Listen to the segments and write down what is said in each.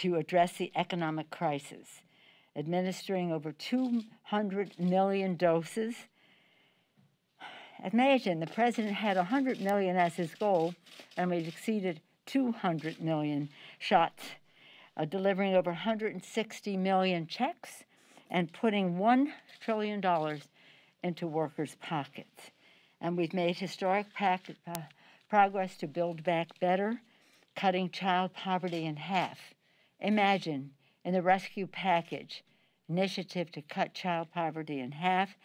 to address the economic crisis, administering over 200 million doses. Imagine the president had 100 million as his goal, and we've exceeded 200 million shots, delivering over 160 million checks and putting $1 trillion into workers' pockets. And we've made historic progress to build back better, cutting child poverty in half. Imagine, in the rescue package, initiative to cut child poverty in half,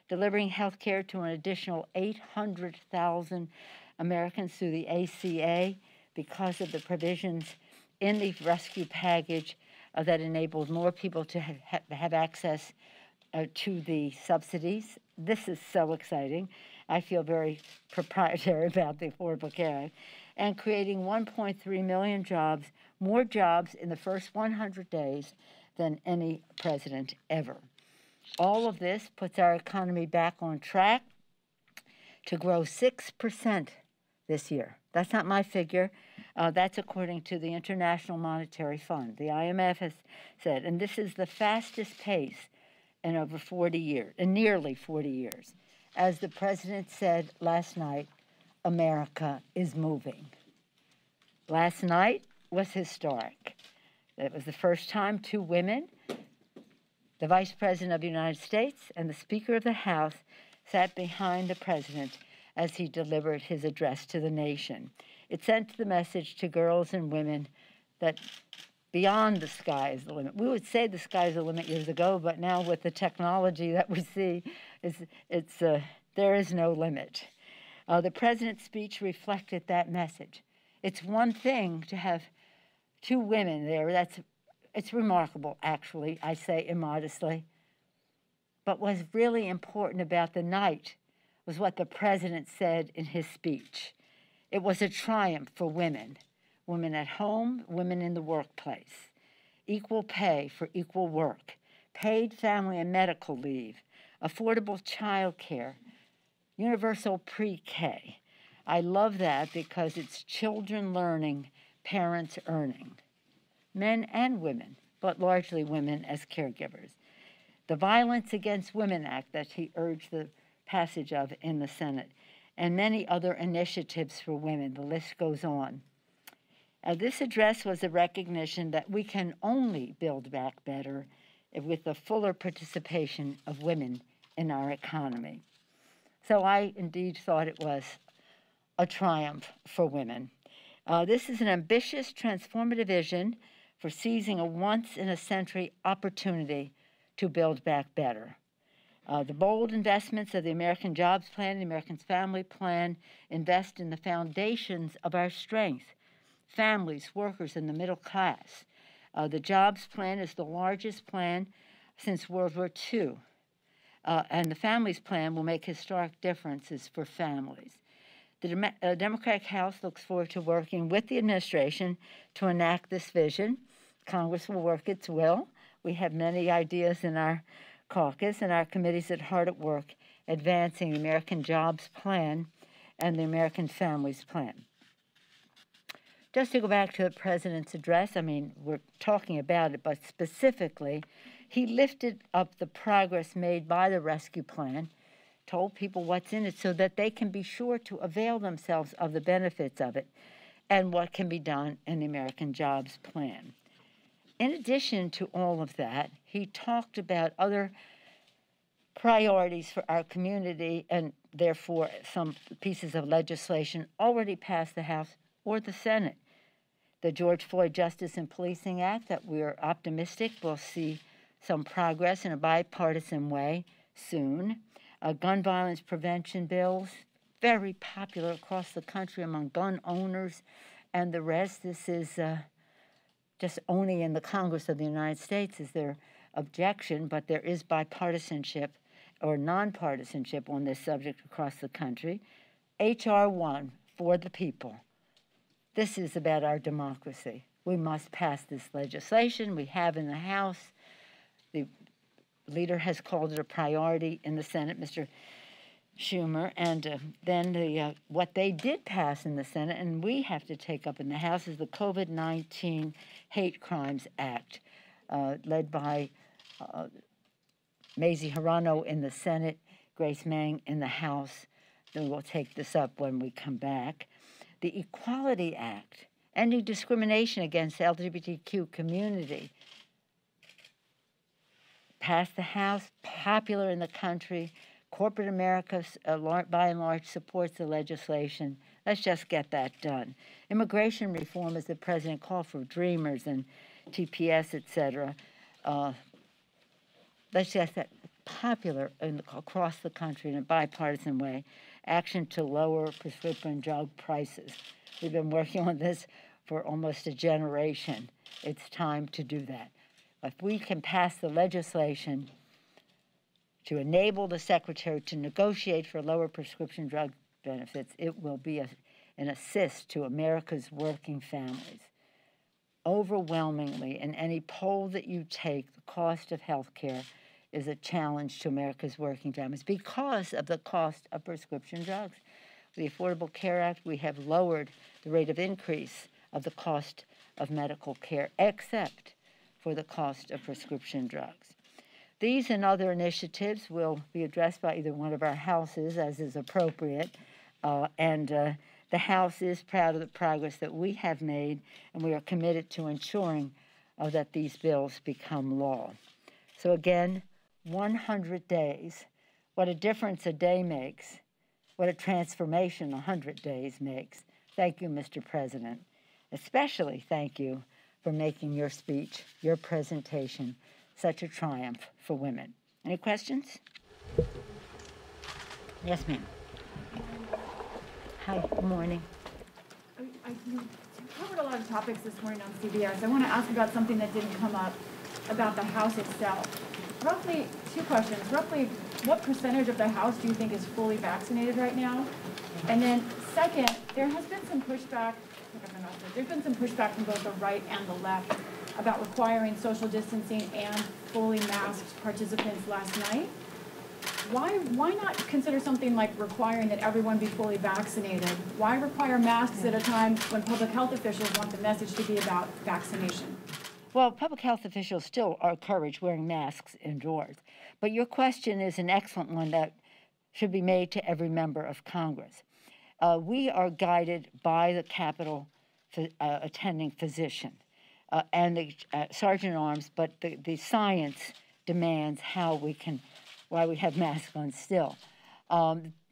delivering health care to an additional 800,000 Americans through the ACA because of the provisions in the rescue package that enabled more people to have access to the subsidies. This is so exciting. I feel very proprietary about the Affordable Care Act. And creating 1.3 million jobs, more jobs in the first 100 days than any president ever. All of this puts our economy back on track to grow 6% this year. That's not my figure. That's according to the International Monetary Fund. The IMF has said, and this is the fastest pace in over 40 years, in nearly 40 years. As the president said last night, America is moving. Last night was historic. It was the first time two women, the Vice President of the United States and the Speaker of the House, sat behind the president as he delivered his address to the nation. It sent the message to girls and women that beyond the sky is the limit. We would say the sky is the limit years ago, but now with the technology that we see, there is no limit. The president's speech reflected that message. It's one thing to have two women there. It's remarkable, actually, I say immodestly. But what's really important about the night was what the president said in his speech. It was a triumph for women, women at home, women in the workplace, equal pay for equal work, paid family and medical leave, affordable child care, universal pre-K. I love that because it's children learning, parents earning, men and women, but largely women as caregivers. The Violence Against Women Act that he urged the passage of in the Senate, and many other initiatives for women. The list goes on. This address was a recognition that we can only build back better with the fuller participation of women in our economy. So I indeed thought it was a triumph for women. This is an ambitious, transformative vision for seizing a once-in-a-century opportunity to build back better. The bold investments of the American Jobs Plan, the American Family Plan, invest in the foundations of our strength, families, workers, and the middle class. The Jobs Plan is the largest plan since World War II, and the Families Plan will make historic differences for families. The Democratic House looks forward to working with the administration to enact this vision. Congress will work its will. We have many ideas in our caucus, and our committees are hard at work advancing the American Jobs Plan and the American Families Plan. Just to go back to the president's address, I mean, we're talking about it, but specifically, he lifted up the progress made by the rescue plan, told people what's in it so that they can be sure to avail themselves of the benefits of it and what can be done in the American Jobs Plan. In addition to all of that, he talked about other priorities for our community and therefore some pieces of legislation already passed the House or the Senate. The George Floyd Justice and Policing Act that we're optimistic will see some progress in a bipartisan way soon. Gun violence prevention bills, very popular across the country among gun owners and the rest. This is just only in the Congress of the United States is there objection, but there is bipartisanship or nonpartisanship on this subject across the country. H.R. 1, for the people. This is about our democracy. We must pass this legislation. We have in the House. The leader has called it a priority in the Senate. Mr. Schumer, and then what they did pass in the Senate, and we have to take up in the House, is the COVID-19 Hate Crimes Act, led by Mazie Hirono in the Senate, Grace Meng in the House. Then we'll take this up when we come back. The Equality Act, ending discrimination against the LGBTQ community, passed the House, popular in the country. Corporate America, by and large, supports the legislation. Let's just get that done. Immigration reform, as the president called for, Dreamers and TPS, etc. Let's just get popular across the country in a bipartisan way. Action to lower prescription drug prices. We've been working on this for almost a generation. It's time to do that. If we can pass the legislation to enable the Secretary to negotiate for lower prescription drug benefits, it will be an assist to America's working families. Overwhelmingly, in any poll that you take, the cost of health care is a challenge to America's working families because of the cost of prescription drugs. With the Affordable Care Act, we have lowered the rate of increase of the cost of medical care, except for the cost of prescription drugs. These and other initiatives will be addressed by either one of our houses, as is appropriate, and the House is proud of the progress that we have made, and we are committed to ensuring that these bills become law. So again, 100 days. What a difference a day makes. What a transformation 100 days makes. Thank you, Mr. President. Especially thank you for making your speech, your presentation, such a triumph for women. Any questions? Yes, ma'am. Hi, good morning. You covered a lot of topics this morning on CBS. I want to ask about something that didn't come up about the House itself. Roughly, two questions. Roughly, what percentage of the House do you think is fully vaccinated right now? And then second, there has been some pushback, there's been some pushback from both the right and the left about requiring social distancing and fully masked participants last night. Why not consider something like requiring that everyone be fully vaccinated? Why require masks at a time when public health officials want the message to be about vaccination? Well, public health officials still are encouraged wearing masks indoors. But your question is an excellent one that should be made to every member of Congress. We are guided by the Capitol attending physician and the sergeant at arms, but the science demands why we have masks on still.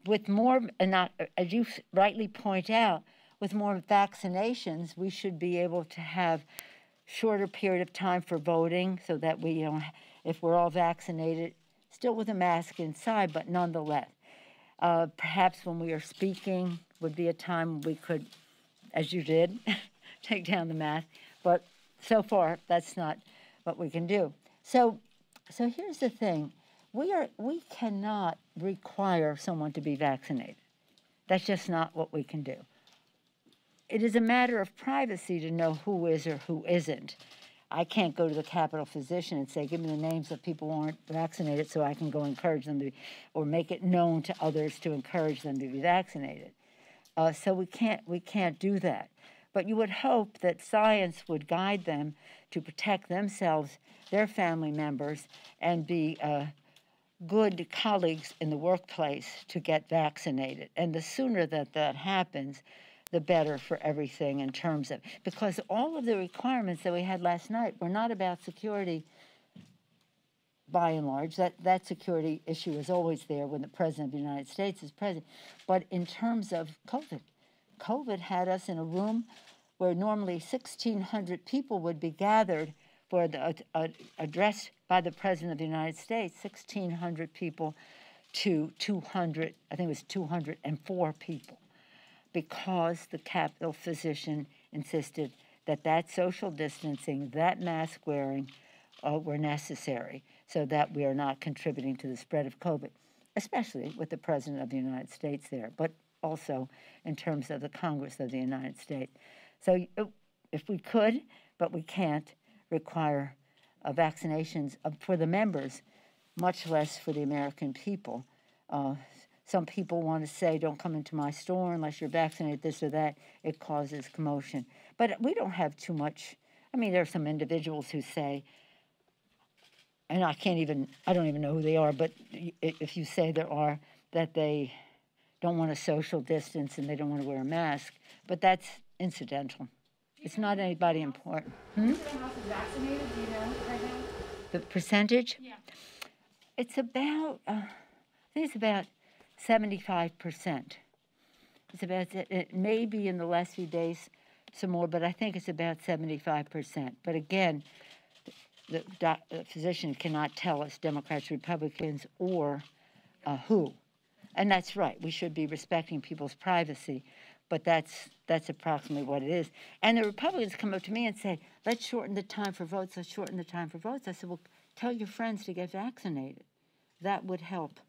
With more, as you rightly point out, with more vaccinations, we should be able to have shorter period of time for voting so that we, if we're all vaccinated, still with a mask inside, but nonetheless. Perhaps when we are speaking would be a time we could, as you did, take down the mask, but so far that's not what we can do. So here's the thing. We cannot require someone to be vaccinated. That's just not what we can do. It is a matter of privacy to know who is or who isn't. I can't go to the Capitol physician and say, give me the names of people who aren't vaccinated so I can go encourage them to, or make it known to others to encourage them to be vaccinated. So we can't do that. But you would hope that science would guide them to protect themselves, their family members, and be good colleagues in the workplace to get vaccinated. And the sooner that happens, the better for everything in terms of, because all of the requirements that we had last night were not about security by and large. That security issue is always there when the President of the United States is president. But in terms of COVID had us in a room where normally 1,600 people would be gathered for the address by the President of the United States, 1,600 people to 200, I think it was 204 people, because the Capitol physician insisted that social distancing, that mask wearing were necessary so that we are not contributing to the spread of COVID, especially with the President of the United States there, but also in terms of the Congress of the United States. So if we could, but we can't, require vaccinations for the members, much less for the American people. some people want to say, don't come into my store unless you're vaccinated, this or that. It causes commotion. But we don't have too much. I mean, there are some individuals who say, and I don't even know who they are, but if you say there are, that they don't want to social distance and they don't want to wear a mask, but that's incidental. It's not anybody important. The house is vaccinated, do you know right now? The percentage? Yeah. It's about, I think it's about 75%. It's about, it may be in the last few days some more, but I think it's about 75%. But again, the physician cannot tell us Democrats, Republicans, or who. And that's right. We should be respecting people's privacy, but that's approximately what it is. And the Republicans come up to me and say, let's shorten the time for votes, let's shorten the time for votes. I said, well, tell your friends to get vaccinated. That would help.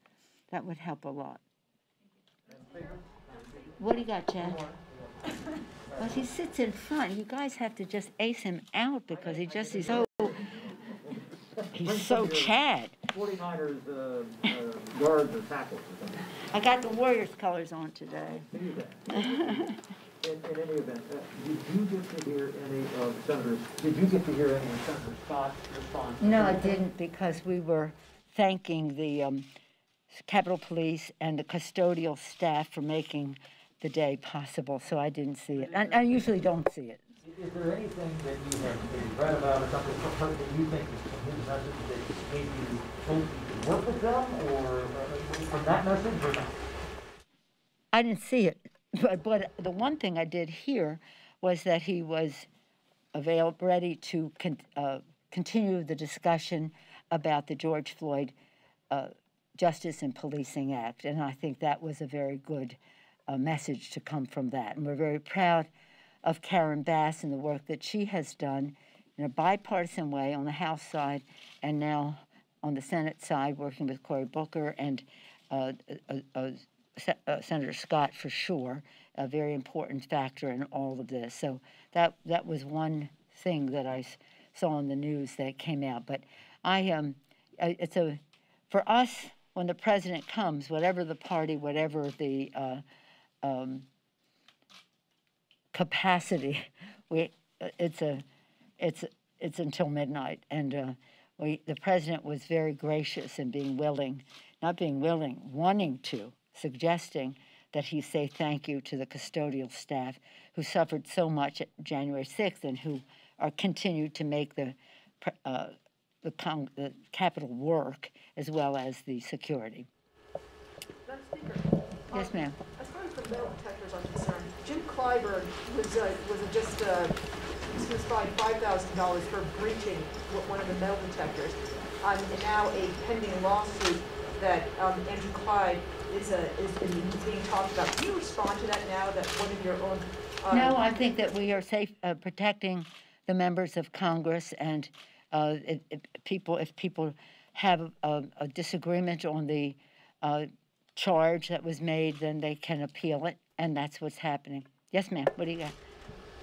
That would help a lot. What do you got, Chad? Well, he sits in front. You guys have to just ace him out because he's so Chad. 49ers guards or tackles or something. I got the Warriors colors on today. In any event, did you get to hear any of Senator Scott's response? No, I didn't, because we were thanking the Capitol Police and the custodial staff for making the day possible, so I didn't see it. I usually don't see it. Is there anything that you have maybe read about or something that you think is from his message that maybe you hope you can work with them, or from that message, or not? I didn't see it, but the one thing I did hear was that he was ready to continue the discussion about the George Floyd Justice and Policing Act, and I think that was a very good message to come from that. And we're very proud of Karen Bass and the work that she has done in a bipartisan way on the House side and now on the Senate side, working with Cory Booker and Senator Scott for sure, a very important factor in all of this. So that was one thing that I saw in the news that came out. But for us, when the president comes, whatever the party, whatever the capacity, it's until midnight, and the president was very gracious in wanting to, suggesting that he say thank you to the custodial staff who suffered so much at January 6th and who are continued to make the Capitol work as well as the security. Madam Speaker. Yes, ma'am. As far as the metal detectors are concerned, Jim Clyburn was fined $5,000 for breaching one of the metal detectors. And now a pending lawsuit that Andrew Clyde is being talked about. Can you respond to that now that one of your own? No, I think that we are safe protecting the members of Congress, and if people have a disagreement on the charge that was made, then they can appeal it, and that's what's happening. Yes, ma'am. What do you got?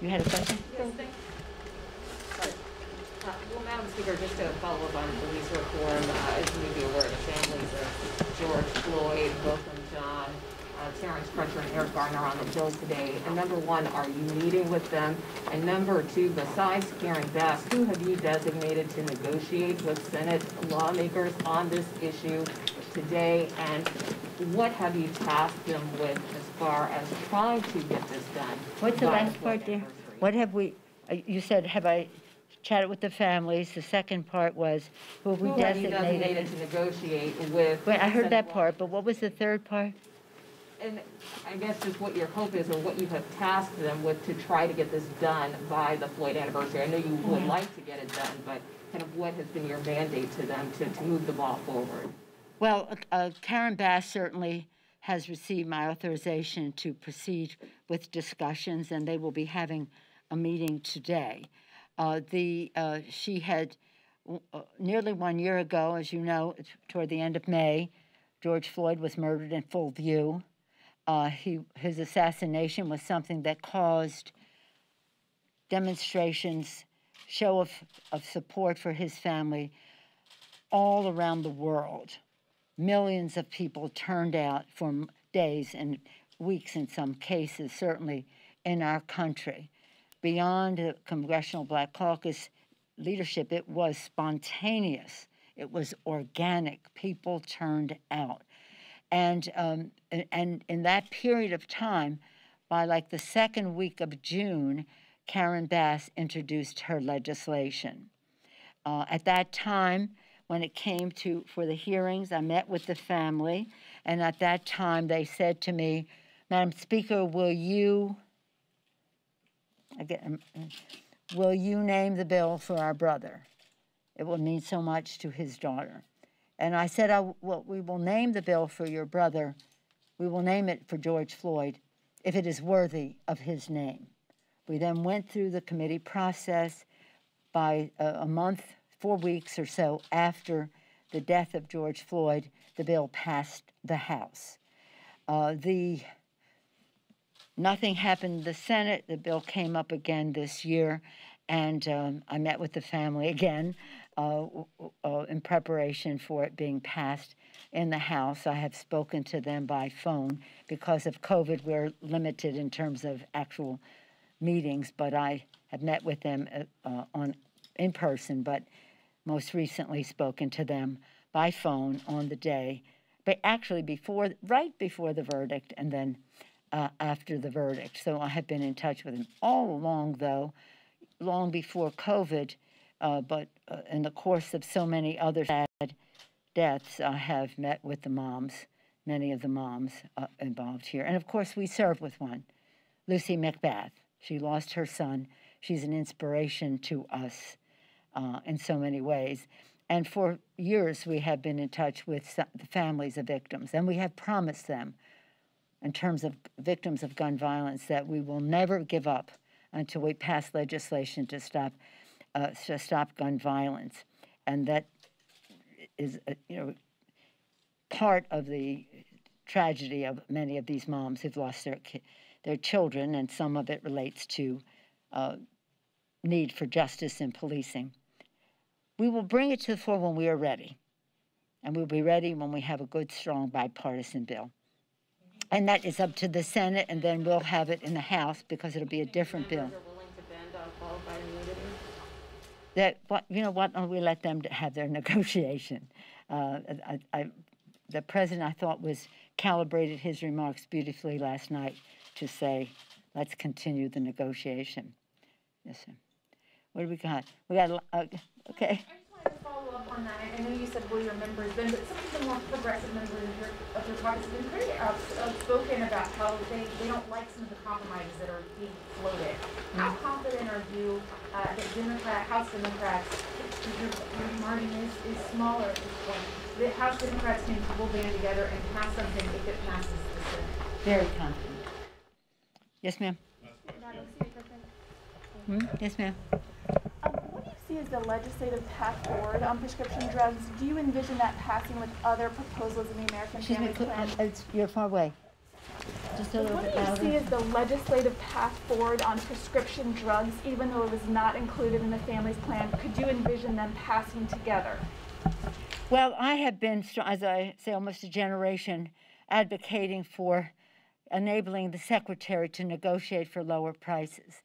You had a question? Yes, thank you. Well, Madam Speaker, just to follow up on police reform, as you may be aware, the families of George Floyd, Wilson John, Terrence Crutcher, and Eric Garner on the Hill today. And number one, are you meeting with them? And number two, besides Karen Bass, who have you designated to negotiate with Senate lawmakers on this issue today? And what have you tasked them with as far as trying to get this done? What's the last part there? What have we, you said, have I chatted with the families? The second part was, who have we designated to negotiate with? Wait, I heard that part, but what was the third part? And I guess just what your hope is, or what you have tasked them with to try to get this done by the Floyd anniversary. I know you would like to get it done, but kind of what has been your mandate to them to move the ball forward? Well, Karen Bass certainly has received my authorization to proceed with discussions, and they will be having a meeting today. She had nearly 1 year ago, as you know, toward the end of May, George Floyd was murdered in full view. His assassination was something that caused demonstrations, show of support for his family all around the world. millions of people turned out for days and weeks in some cases, certainly in our country. Beyond the Congressional Black Caucus leadership, it was spontaneous. It was organic. People turned out. And in that period of time, by like the second week of June, Karen Bass introduced her legislation. At that time, when it came for the hearings, I met with the family, and at that time they said to me, Madam Speaker, will you name the bill for our brother? It will mean so much to his daughter. And I said, we will name the bill for your brother. We will name it for George Floyd if it is worthy of his name. We then went through the committee process. By a month, 4 weeks or so after the death of George Floyd, the bill passed the House. Nothing happened in the Senate. The bill came up again this year, and I met with the family again in preparation for it being passed in the House. I have spoken to them by phone. Because of COVID, we're limited in terms of actual meetings, but I have met with them in person, but most recently spoken to them by phone on the day, but actually right before the verdict and then after the verdict. So I have been in touch with them all along, though, long before COVID, but in the course of so many other sad deaths, I have met with the moms, many of the moms involved here. And of course, we serve with one, Lucy McBath. She lost her son. She's an inspiration to us in so many ways. And for years, we have been in touch with the families of victims, and we have promised them, in terms of victims of gun violence, that we will never give up until we pass legislation to stop gun violence. And that is, part of the tragedy of many of these moms who've lost their children, and some of it relates to need for justice in policing. We will bring it to the floor when we are ready, and we'll be ready when we have a good, strong, bipartisan bill. And that is up to the Senate, and then we'll have it in the House because it'll be a different bill. Are willing to bend on qualified immunity? We let them have their negotiation. The president, I thought, calibrated his remarks beautifully last night to say, let's continue the negotiation. Yes, sir. What do we got? We got, okay. I just wanted to follow up on that. I know you said will your members been, but some of the more progressive members of your caucus have been pretty outspoken about how they don't like some of the compromises that are being floated. How confident are you that House Democrats, your margin is smaller at this point, that House Democrats will band together and pass something if it passes the Senate? Very confident. Yes, ma'am. Yes, ma'am. What do you see as the legislative path forward on prescription drugs? Do you envision that passing with other proposals in the American Family Plan? You're far away. Just a little bit louder. What do you see as the legislative path forward on prescription drugs, even though it was not included in the Family's Plan? Could you envision them passing together? Well, I have been, as I say, almost a generation advocating for enabling the Secretary to negotiate for lower prices.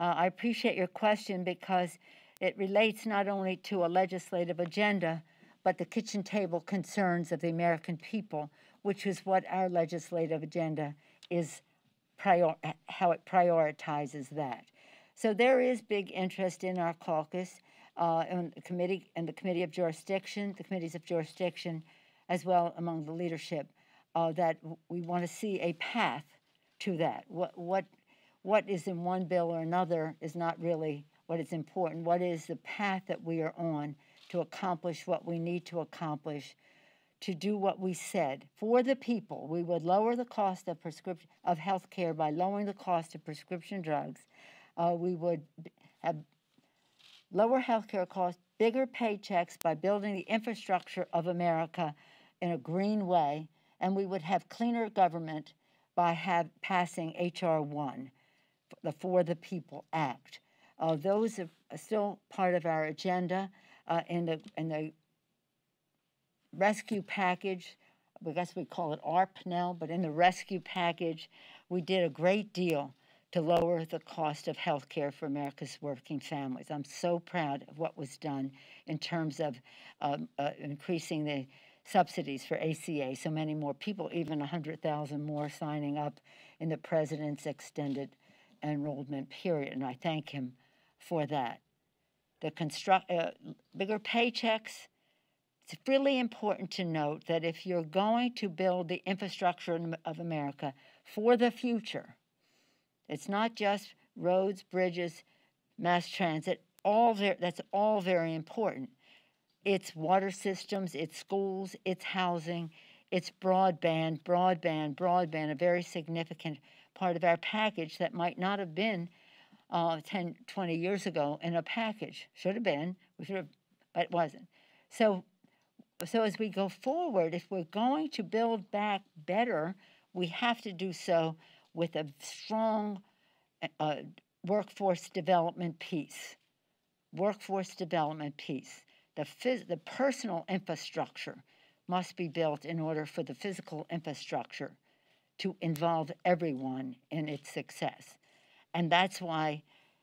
I appreciate your question because it relates not only to a legislative agenda, but the kitchen table concerns of the American people, which is what our legislative agenda is, how it prioritizes that. So there is big interest in our caucus, in the committee of jurisdiction, the committees of jurisdiction, as well among the leadership, that we want to see a path to that. What is in one bill or another is not really what is important. What is the path that we are on to accomplish what we need to accomplish, to do what we said for the people? We would lower the cost of health care by lowering the cost of prescription drugs. We would have lower health care costs, bigger paychecks by building the infrastructure of America in a green way, and we would have cleaner government by passing H.R. 1, the For the People Act. Those are still part of our agenda in the rescue package, I guess we call it ARP now, but in the rescue package, we did a great deal to lower the cost of health care for America's working families. I'm so proud of what was done in terms of increasing the subsidies for ACA, so many more people, even 100,000 more signing up in the president's extended enrollment period, and I thank him for that. The bigger paychecks, it's really important to note that if you're going to build the infrastructure of America for the future, it's not just roads, bridges, mass transit, that's all very important. It's water systems, it's schools, it's housing, it's broadband, a very significant part of our package that might not have been 10, 20 years ago in a package. Should have been, but it wasn't. So as we go forward, if we're going to build back better, we have to do so with a strong workforce development piece. Workforce development piece. The personal infrastructure must be built in order for the physical infrastructure to involve everyone in its success. And that's why,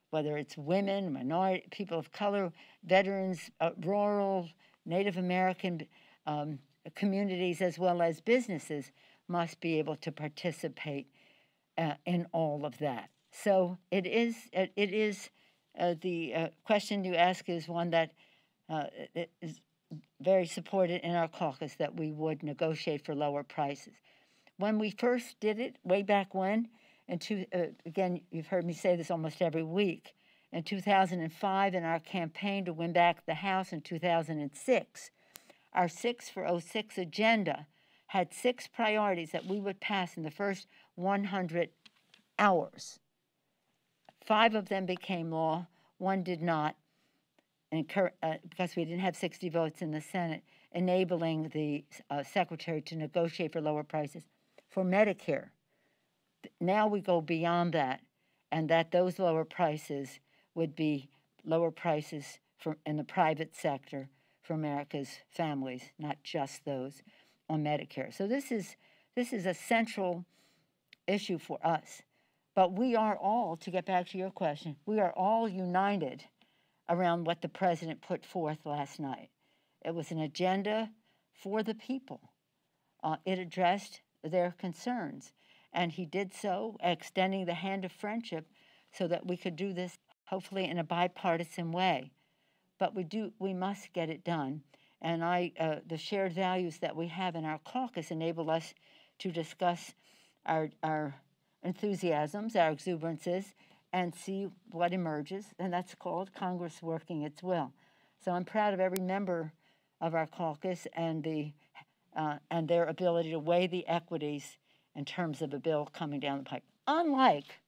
whether it's women, minority, people of color, veterans, rural, Native American communities, as well as businesses, must be able to participate in all of that. So it is the question you ask is one that is very supported in our caucus, that we would negotiate for lower prices. When we first did it, way back when, again, you've heard me say this almost every week, in 2005, in our campaign to win back the House in 2006, our 6 for 06 agenda had 6 priorities that we would pass in the first 100 hours. 5 of them became law, 1 did not, because we didn't have 60 votes in the Senate, enabling the secretary to negotiate for lower prices for Medicare. Now we go beyond that, and that those lower prices would be lower prices in the private sector for America's families, not just those on Medicare. So this is a central issue for us. But we are all, to get back to your question, we are all united around what the president put forth last night. It was an agenda for the people. It addressed their concerns, and he did so extending the hand of friendship so that we could do this hopefully in a bipartisan way. But we must get it done. And the shared values that we have in our caucus enable us to discuss our enthusiasms, our exuberances, and see what emerges, and that's called Congress working its will. So I'm proud of every member of our caucus and their ability to weigh the equities in terms of a bill coming down the pipe. Unlike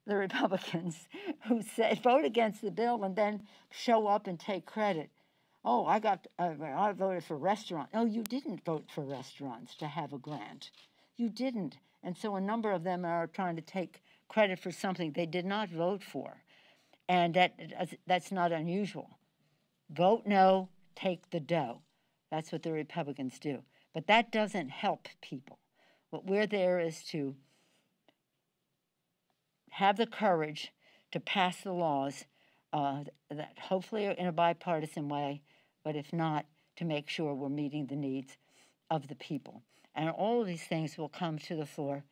the Republicans who vote against the bill and then show up and take credit. Oh, I voted for restaurants. Oh, you didn't vote for restaurants to have a grant. You didn't. And so a number of them are trying to take credit for something they did not vote for. And that's not unusual. Vote no, take the dough. That's what the Republicans do. But that doesn't help people. What we're there is to have the courage to pass the laws that hopefully are in a bipartisan way, but if not, to make sure we're meeting the needs of the people. And all of these things will come to the floor,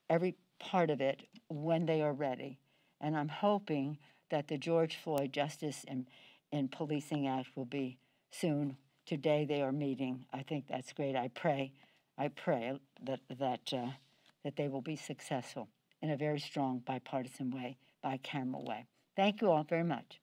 every part of it, when they are ready. And I'm hoping that the George Floyd Justice and Policing Act will be soon. Today they are meeting. I think that's great. I pray that they will be successful in a very strong bipartisan way, bicameral way. Thank you all very much.